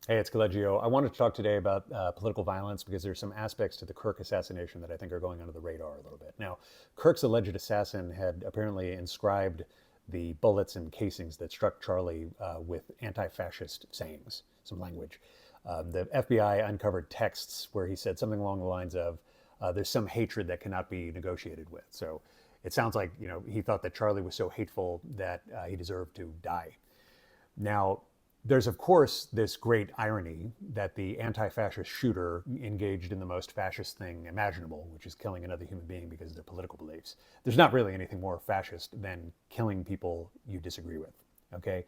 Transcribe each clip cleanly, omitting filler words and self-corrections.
Hey, it's Collegio. I wanted to talk today about political violence because there's some aspects to the Kirk assassination that I think are going under the radar a little bit. Now, Kirk's alleged assassin had apparently inscribed the bullets and casings that struck Charlie with anti-fascist sayings, some language. The FBI uncovered texts where he said something along the lines of, "There's some hatred that cannot be negotiated with." So it sounds like he thought that Charlie was so hateful that he deserved to die. Now, there's of course this great irony that the anti-fascist shooter engaged in the most fascist thing imaginable, which is killing another human being because of their political beliefs. There's not really anything more fascist than killing people you disagree with, okay?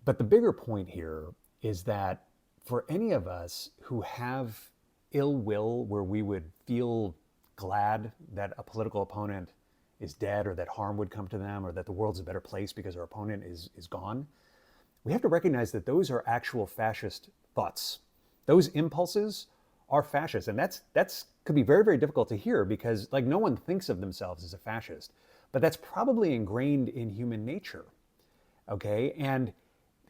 But the bigger point here is that for any of us who have ill will where we would feel glad that a political opponent is dead or that harm would come to them or that the world's a better place because our opponent is gone, we have to recognize that those are actual fascist thoughts. Those impulses are fascist, and that's could be very, very difficult to hear because like no one thinks of themselves as a fascist, but that's probably ingrained in human nature. Okay, and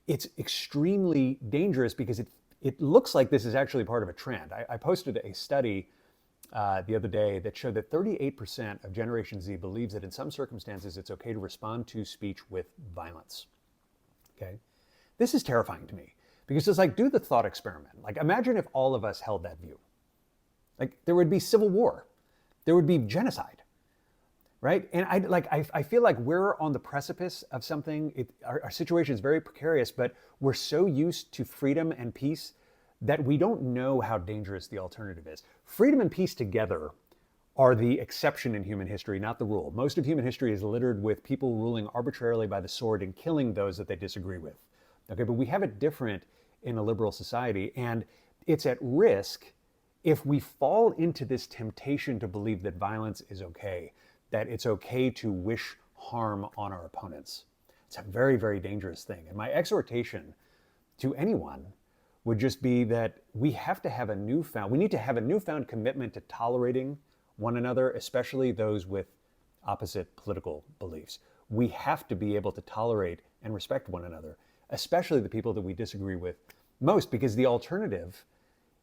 it's extremely dangerous because it looks like this is actually part of a trend. I posted a study the other day that showed that 38% of Generation Z believes that in some circumstances it's okay to respond to speech with violence. Okay, this is terrifying to me because it's like, do the thought experiment. Like, imagine if all of us held that view. Like, there would be civil war, there would be genocide, right? And I feel like we're on the precipice of something. Our situation is very precarious, but we're so used to freedom and peace that we don't know how dangerous the alternative is. Freedom and peace together are the exception in human history, not the rule. Most of human history is littered with people ruling arbitrarily by the sword and killing those that they disagree with. Okay, but we have it different in a liberal society, and it's at risk if we fall into this temptation to believe that violence is okay, that it's okay to wish harm on our opponents. It's a very, very dangerous thing. And my exhortation to anyone would just be that we need to have a newfound commitment to tolerating one another, especially those with opposite political beliefs. We have to be able to tolerate and respect one another, especially the people that we disagree with most, because the alternative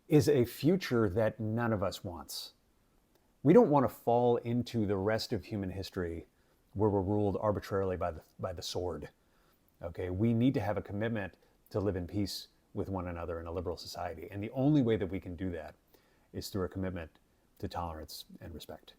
is a future that none of us wants. We don't want to fall into the rest of human history where we're ruled arbitrarily by the sword. Okay, we need to have a commitment to live in peace with one another in a liberal society. And the only way that we can do that is through a commitment to tolerance and respect.